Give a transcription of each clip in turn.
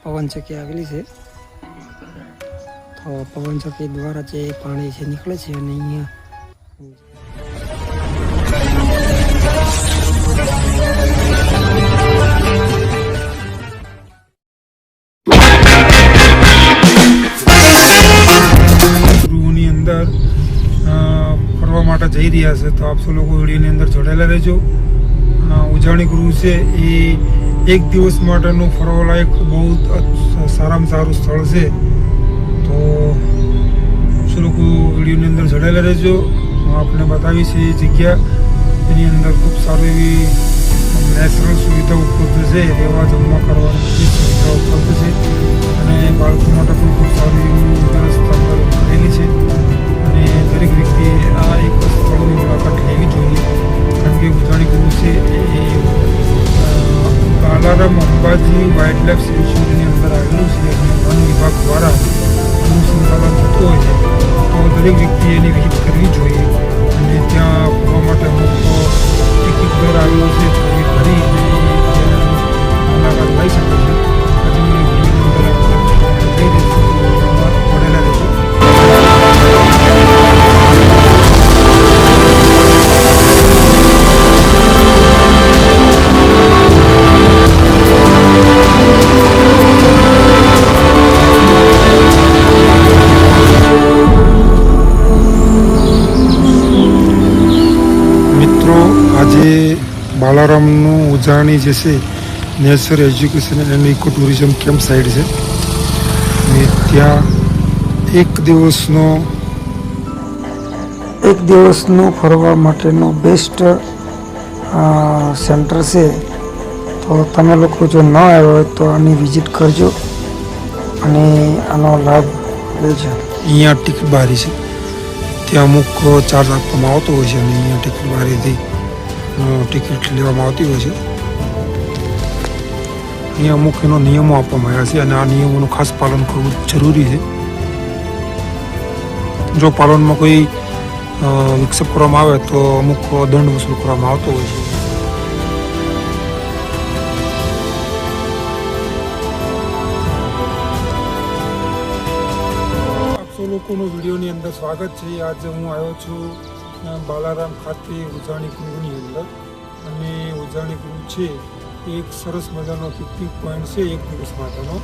પવનચક્કી આવેલી છે. તો પવનચક્કી દ્વારા જે પાણી છે નીકળે છે અને અહીંયા ગૃહની અંદર ફરવા માટે જઈ રહ્યા છે. તો આપ સૌ લોકો વિડીયોની અંદર જોડાયેલા રહેજો. ઉજાણી ગૃહ છે એ એક દિવસ માટેનું ફરવાલાયક બહુ સારામાં સારું સ્થળ છે. તો આપ સૌ લોકો વિડીયોની અંદર જોડાયેલા રહેજો. આપણે બતાવીશ એ જગ્યા. એની અંદર ખૂબ સારી એવી નેચરલ સુવિધા ઉપલબ્ધ છે. રહેવા જમવા કરવાની બધી સુવિધા ઉપલબ્ધ છે અને બાળકો માટે પણ ખૂબ સારી એવી વ્યવસ્થા કરેલી છે. અને દરેક વ્યક્તિએ આ એક સ્થળોની મુલાકાત લેવી જોઈએ. કારણ કે ઉજાણી ગૃહ છે એ બાલારામ અંબાજી વાઇલ્ડ લાઈફ સેન્ચ્યુરીની અંદર આવેલું છે અને વન વિભાગ દ્વારા એનું સંચાલન થતું હોય છે. તો દરેક વ્યક્તિએ એની વિઝિટ કરવી જોઈએ અને ત્યાં ફરવા માટે અમુક ટિકિટ દર આવેલો છે તો એ ભરી મુલાકાત લઈ શકે છે. હજી વિડીયોની અંદર લઈ રહીશું પડેલા રહેશું. આજે બાલારામનું ઉજાણી જે છે nature education and eco tourism camp site છે અને ત્યાં એક દિવસનો ફરવા માટેનો બેસ્ટ સેન્ટર છે. તો તમે લોકો જો ન આવ્યા હોય તો આની વિઝિટ કરજો અને આનો લાભ લેજો. અહીંયા ટિકિટ બારી છે. ત્યાં અમુક ચાર્જ આપવામાં આવતો હોય છે અને અહીંયા ટિકિટ બારીથી ટિકિટ લેવામાં આવતી હોય છે. અહીંયા અમુક એનો નિયમો આપવામાં આવ્યા છે અને આ નિયમોનું ખાસ પાલન કરવું જરૂરી છે. જો પાલનમાં કોઈ વિક્ષેપ કરવામાં આવે તો અમુક દંડ વસૂલ કરવામાં આવતો હોય છે. આપ સૌ લોકોનું વિડીયોની અંદર સ્વાગત છે. આજે હું આવ્યો છું બાલારામ ખાતે ઉજાણી ગૃહની અંદર અને ઉજાણી ગૃહ છે એક સરસ મજાનો પિકનિક પોઈન્ટ છે એક દિવસ માટેનો.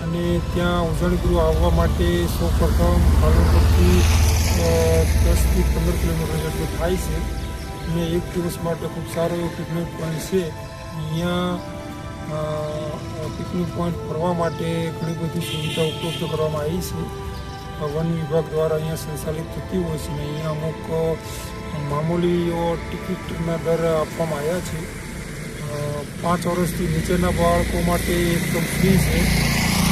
અને ત્યાં ઉજાણી ગૃહ આવવા માટે સૌપ્રથમ પાલનપુરથી 10 થી 15 કિલોમીટર જેટલું થાય છે અને એક દિવસ માટે ખૂબ સારો એવો પિકનિક પોઈન્ટ છે. અહીંયા પિકનિક પોઈન્ટ ફરવા માટે ઘણી બધી સુવિધા ઉપલબ્ધ કરવામાં આવી છે. વન વિભાગ દ્વારા અહીંયા સંચાલિત થતી હોય છે અને અહીંયા અમુક મામૂલી ટિકિટના દર આપવામાં આવ્યા છે. 5 વર્ષથી નીચેના બાળકો માટે એકદમ ફ્રી છે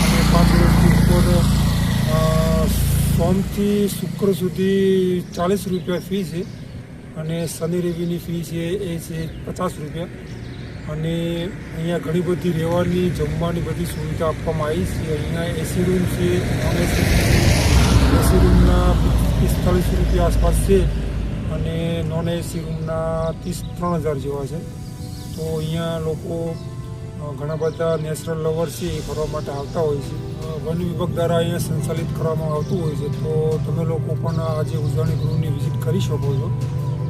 અને 5 વર્ષથી ઉપર સોમથી શુક્ર સુધી 40 રૂપિયા ફી છે અને શનિ રવિની ફી છે એ છે 50 રૂપિયા. અને અહીંયા ઘણી બધી રહેવાની જમવાની બધી સુવિધા આપવામાં આવી છે. અહીંયા એસી રૂમ છે, નોન એસી એસી રૂમના 45 રૂપિયા આસપાસ છે અને નોન એસી રૂમના 3,000 જેવા છે. તો અહીંયા લોકો ઘણા બધા નેચરલ લવર છે એ ફરવા માટે આવતા હોય છે. વન વિભાગ દ્વારા અહીંયા સંચાલિત કરવામાં આવતું હોય છે. તો તમે લોકો પણ આજે ઉજાણી ગૃહની વિઝિટ કરી શકો છો.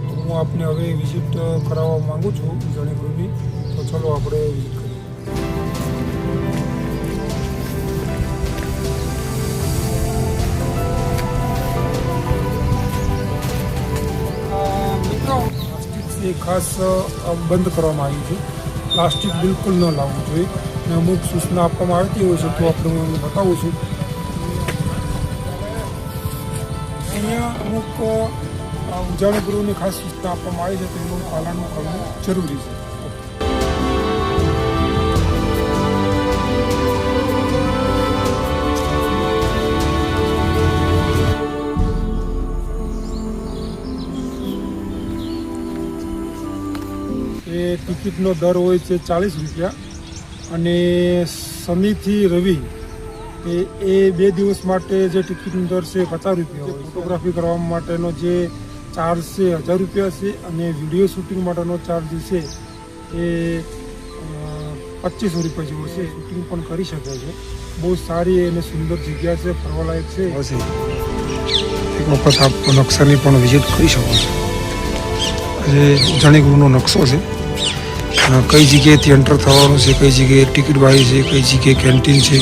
તો હું આપને હવે વિઝિટ કરાવવા માગું છું ઉજાણી ગૃહની. તો ચલો આપણે વિઝિટ કરીએ. એ ખાસ બંધ કરવામાં આવ્યું છે. પ્લાસ્ટિક બિલકુલ ન લાવવું જોઈએ અને અમુક સૂચના આપવામાં આવતી હોય છે. તો આપણે હું એમને બતાવું છું. અહીંયા અમુક ઉજાણી ગૃહની ખાસ સૂચના આપવામાં આવી છે તો એનું પાલન કરવું જરૂરી છે. એ ટિકિટનો દર હોય છે 40 રૂપિયા અને શનિથી રવિ એ 2 દિવસ માટે જે ટિકિટનો દર છે 50 રૂપિયા હોય. ફોટોગ્રાફી કરવા માટેનો જે ચાર્જ છે 1000 રૂપિયા છે અને વિડીયો શૂટિંગ માટેનો ચાર્જ છે એ 2500 રૂપિયા જેવો છે. શૂટિંગ પણ કરી શકે છે. બહુ સારી અને સુંદર જગ્યા છે, ફરવાલાયક છે. એક વખત આપ નકશાની પણ વિઝિટ કરી શકો છો. આજે ઉજાણી ગૃહનો નકશો છે. કઈ જગ્યાએથી એન્ટર થવાનું છે, કઈ જગ્યાએ ટિકિટ બારી છે, કઈ જગ્યાએ કેન્ટીન છે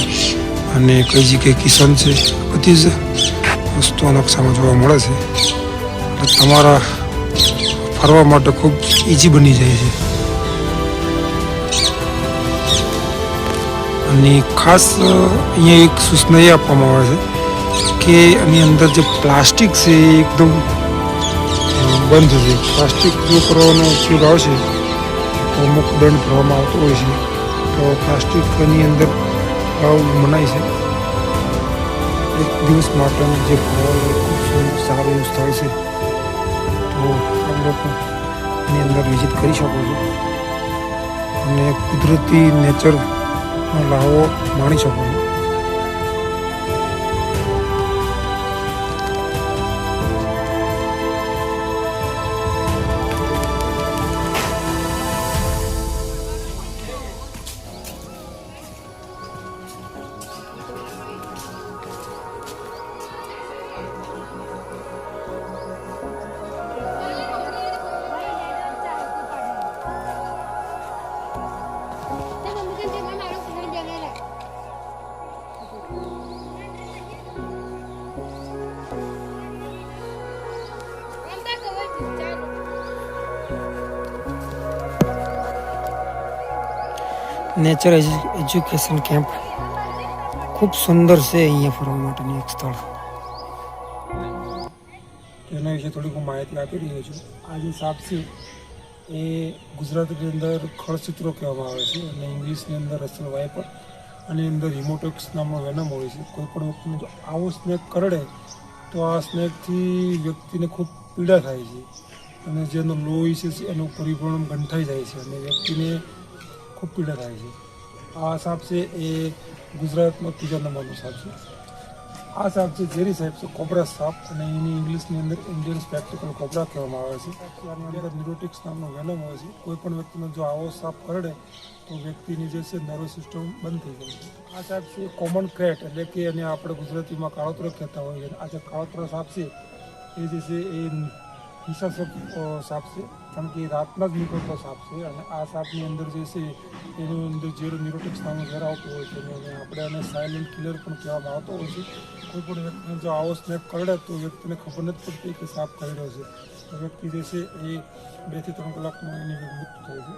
અને કઈ જગ્યાએ કિચન છે, બધી જ વસ્તુઓ નકશામાં જોવા મળે છે. એટલે તમારા ફરવા માટે ખૂબ ઇઝી બની જાય છે. અને ખાસ અહીંયા એક સૂચના એ આપવામાં આવે છે કે આની અંદર જે પ્લાસ્ટિક છે એ એકદમ બંધ છે. પ્લાસ્ટિક જો કરવાનો ઉપયોગ આવશે તો અમુક દંડ ભરવામાં આવતો હોય છે. તો પ્લાસ્ટિકની અંદર મનાય છે. એક દિવસ માટેનું જે ફરવાનું ખૂબ સારું એવું સ્થળ છે. તો આપ લોકો એની અંદર વિઝિટ કરી શકો છો અને કુદરતી નેચરનો લાવો માણી શકો છો. નેચર એજ્યુકેશન કેમ્પ ખૂબ સુંદર છે. અહીંયા ફરવા માટેનું એક સ્થળ. એના વિશે થોડીક હું માહિતી આપી રહ્યો છું. આ જે સાપ છે એ ગુજરાતીની અંદર ખળચિત્રો કહેવામાં આવે છે અને ઇંગ્લિશની અંદર રસલ વાઇપર અને અંદર હિમોટેક્સ નામનો વેનમ હોય છે. કોઈ પણ વ્યક્તિને જો આવો સ્નેક કરડે તો આ સ્નેકથી વ્યક્તિને ખૂબ પીડા થાય છે અને જેનો લોહી છે એનું પરિભ્રમણ ગંઠાઈ જાય છે અને વ્યક્તિને ખૂબ પીડા થાય છે. આ સાપ છે એ ગુજરાતનો 3જા નંબરનો સાપ છે. આ સાપ છે ઝેરી સાપ છે, કોબ્રા સાપ, અને એની ઇંગ્લિશની અંદર ઇન્ડિયન સ્પેક્ટિકલ કોબ્રા કહેવામાં આવે છે. આની અંદર ન્યુરોટિક્સ નામનો વેનમ હોય છે. કોઈ પણ વ્યક્તિને જો આવો સાપ કરડે તો વ્યક્તિની જે છે નર્વસ સિસ્ટમ બંધ થઈ જાય છે. આ સાપ છે કોમન ક્રેટ, એટલે કે એને આપણે ગુજરાતીમાં કાળોતરો કહેતા હોઈએ. આ જે કાળોતરા સાપ છે એ જે છે એ હિંસાત્મક સાપ છે, કારણ કે રાતના જ નીકળતો સાપ છે. અને આ સાપની અંદર જે છે એનું અંદર ઝેર ન્યુરોટિક્સ નામનો ઝેર આવતો હોય છે અને આપણે એને સાયલેન્ટ કિલર પણ કહેવામાં આવતો હોય છે. કોઈ પણ વ્યક્તિને જો આવો સ્નેક કરડે તો વ્યક્તિને ખબર નથી પડતી કે સાપ કરડ્યો છે. તો વ્યક્તિ જે છે એ 2 થી 3 કલાકમાં એની મૃત્યુ થાય છે.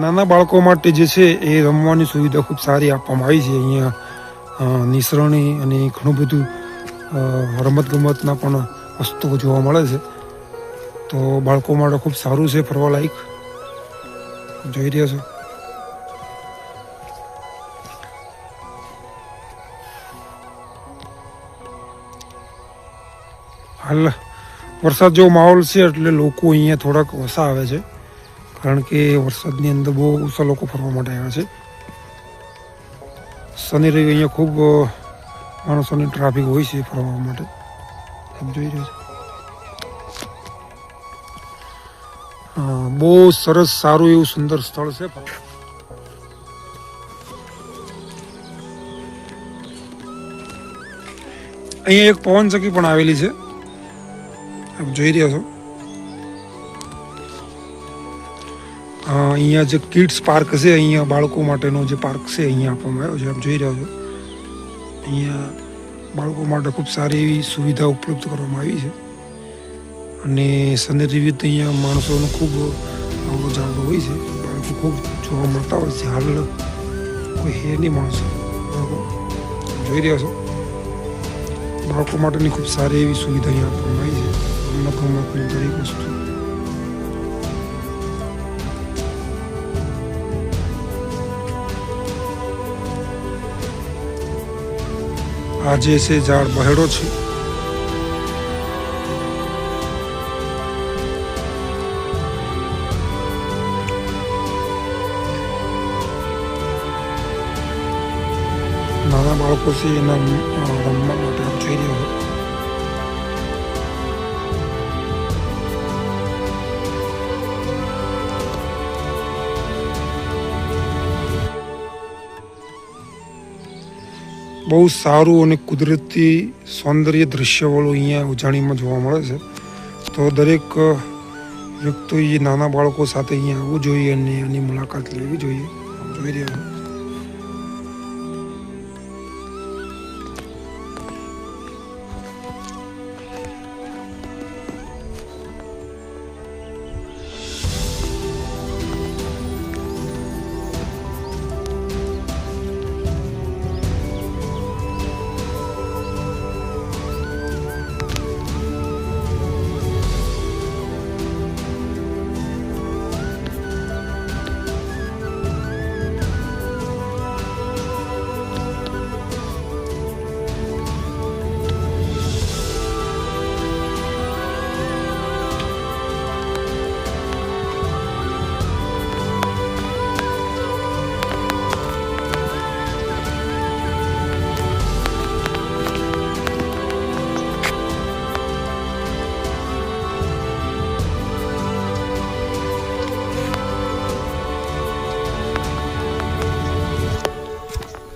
નાના બાળકો માટે જે છે એ રમવાની સુવિધા ખૂબ સારી આપવામાં આવી છે. અહીંયા નિસરણી અને ઘણું બધું રમતગમતના પણ વસ્તુઓ જોવા મળે છે. તો બાળકો માટે ખૂબ સારું છે, ફરવા લાયક. જોઈ રહ્યા છો. હાલ વરસાદ જેવો માહોલ છે એટલે લોકો અહીંયા થોડાક ઓછા આવે છે, કારણ કે વરસાદની અંદર બહુ ઓછા લોકો ફરવા માટે આવ્યા છે. શનિ રવિ અહીંયા ખૂબ માણસોની ટ્રાફિક હોય છે ફરવા માટે. આપ જોઈ રહ્યા છો. બહુ સરસ સારું એવું સુંદર સ્થળ છે. અહીંયા એક પવન ચક્કી પણ આવેલી છે, આપ જોઈ રહ્યા છો. અહીંયા જે કિડ્સ પાર્ક છે, અહીંયા બાળકો માટેનો જે પાર્ક છે અહીંયા આપવામાં આવ્યો છે, આપ જોઈ રહ્યા છો. અહીંયા બાળકો માટે ખૂબ સારી એવી સુવિધા ઉપલબ્ધ કરવામાં આવી છે. અને શનિ રવિ અહીંયા માણસોનો ખૂબ આવડો જાવડો હોય છે. બાળકો ખૂબ જોવા મળતા હોય છે. હાલ કોઈ હે નહીં માણસો, જોઈ રહ્યા છો. બાળકો માટેની ખૂબ સારી એવી સુવિધા અહીંયા આપવામાં આવી છે. રમતગમતની દરેક વસ્તુ. આ જે છે ઝાડ બહેડો છે. નાના બાળકો છે એના રમવા માટે આપ જોઈ રહ્યા છો. બહુ સારું અને કુદરતી સૌંદર્ય દ્રશ્યવાળું અહીંયા ઉજાણીમાં જોવા મળે છે. તો દરેક વ્યક્તિએ નાના બાળકો સાથે અહીંયા આવવું જોઈએ અને આની મુલાકાત લેવી જોઈએ. જોઈ રહ્યા છો.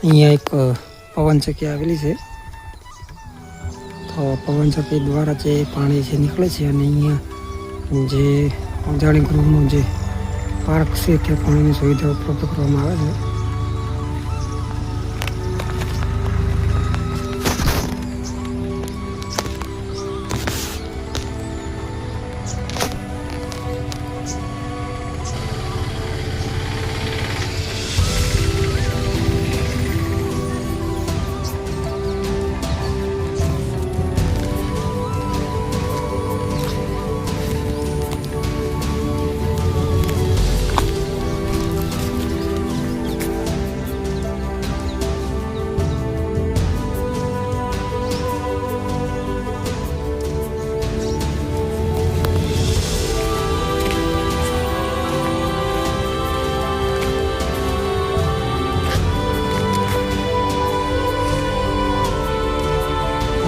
અહીંયા એક પવનચક્કી આવેલી છે. તો પવનચક્કી દ્વારા જે પાણી છે નીકળે છે અને અહીંયા જે ઉજાણી ગૃહનું જે પાર્ક છે તે પાણીની સુવિધા ઉપલબ્ધ કરવામાં આવે છે.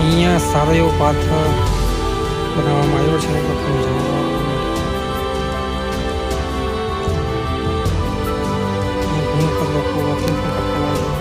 અહીંયા સારો એવો પાથ બનાવવામાં આવ્યો છે લોકોને જવા માટે. ઘણી વખત લોકો વોકિંગ પણ કરતા હોય છે.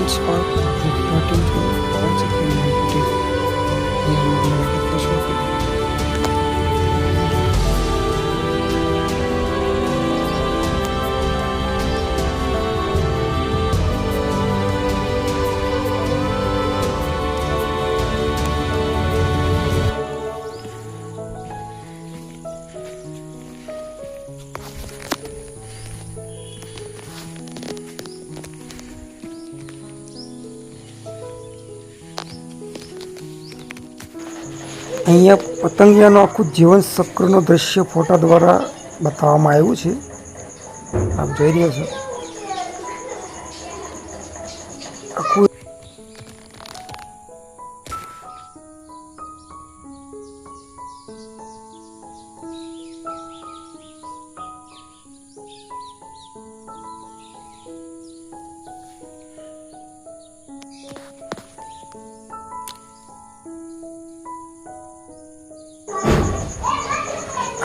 Kids Park and floating to pavonchakki boutique. Here we will get the shopping. અહીંયા પતંગિયાનું આખું જીવન ચક્રનું દ્રશ્ય ફોટા દ્વારા બતાવવામાં આવ્યું છે. આપ જોઈ રહ્યા છો. આખું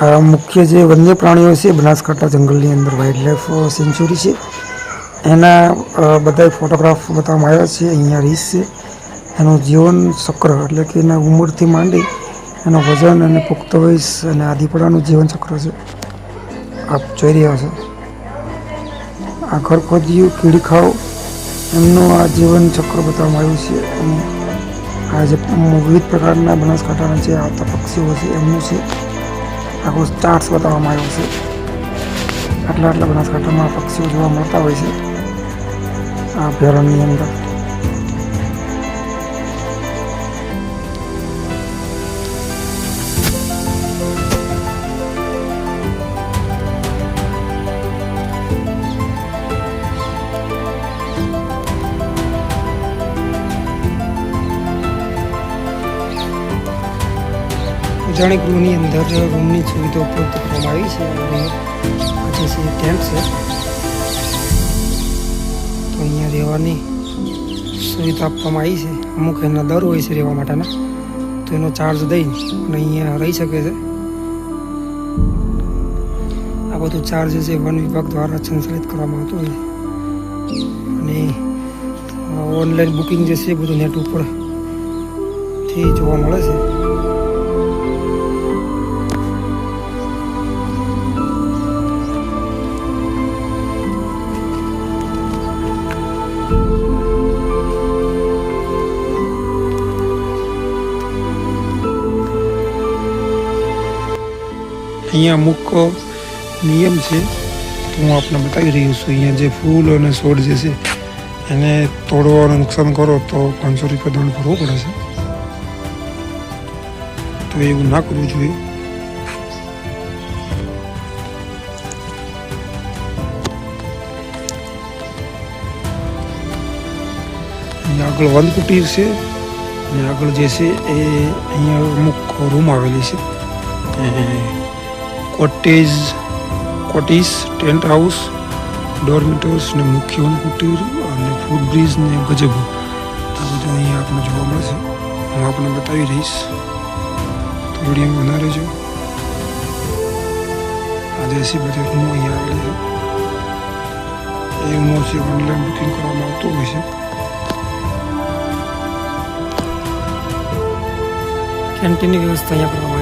આ મુખ્ય જે વન્ય પ્રાણીઓ છે બનાસકાંઠા જંગલની અંદર વાઇલ્ડ લાઈફ સેન્ચ્યુરી છે એના બધા ફોટોગ્રાફ બતાવવામાં આવ્યા છે. અહીંયા રીસ છે, એનું જીવન ચક્ર એટલે કે એના ઉંમરથી માંડી એનું વજન અને પુખ્ત વયસ અને આદિપડાનું જીવન ચક્ર છે. આપ જોઈ રહ્યા છો. આ ઘરખોદિયું કીડી ખાવ એમનું આ જીવન ચક્ર બતાવવામાં આવ્યું છે. અને આ જે વિવિધ પ્રકારના બનાસકાંઠાના જે આવતા પક્ષીઓ છે એમનું છે આખો ચાર્ટ્સ બતાવવામાં આવ્યો છે. આટલા બનાસકાંઠામાં પક્ષીઓ જોવા મળતા હોય છે આ અભયારણ્યની અંદર. ઉજાણી ગૃહની અંદર રૂમની સુવિધા ઉપલબ્ધ કરવામાં આવી છે અને આજે છે ટેન્ટ છે તો અહીંયા રહેવાની સુવિધા આપવામાં આવી છે. અમુક એના દર હોય છે રહેવા માટેના, તો એનો ચાર્જ દઈને અને અહીંયા રહી શકે છે. આ બધું ચાર્જ છે વન વિભાગ દ્વારા સંચાલિત કરવામાં આવતું હોય છે અને ઓનલાઈન બુકિંગ જે છે એ બધું નેટ ઉપરથી જોવા મળે છે. અહીંયા અમુક નિયમ છે તો હું આપને બતાવી રહ્યો છું. અહીંયા જે ફૂલ અને છોડ જે છે એને તોડો અને નુકસાન કરો તો 500 રૂપિયા દંડ ભરવો પડે છે. તો એવું ના કરવું જોઈએ. અહીંયા આગળ વન કુટીર છે અને આગળ જે છે એ અહીંયા અમુક રૂમ આવેલી છે. કોટેજ, ટેન્ટ હાઉસ, ડોરમિટર્સ ને મુખ્ય વન કુટીર અને ફૂડ બ્રિજ ને ગજબો આ બધું અહીંયા આપણે જોવા મળશે. હું આપને બતાવી રહીશ તો વિડીયોમાં બના રહેજો. આ જે છે બધી રૂમો અહીંયા આવેલી છે એ રૂમો છે ઓનલાઈન બુકિંગ કરવામાં આવતું હોય છે. કેન્ટીનની વ્યવસ્થા અહીંયા કરવામાં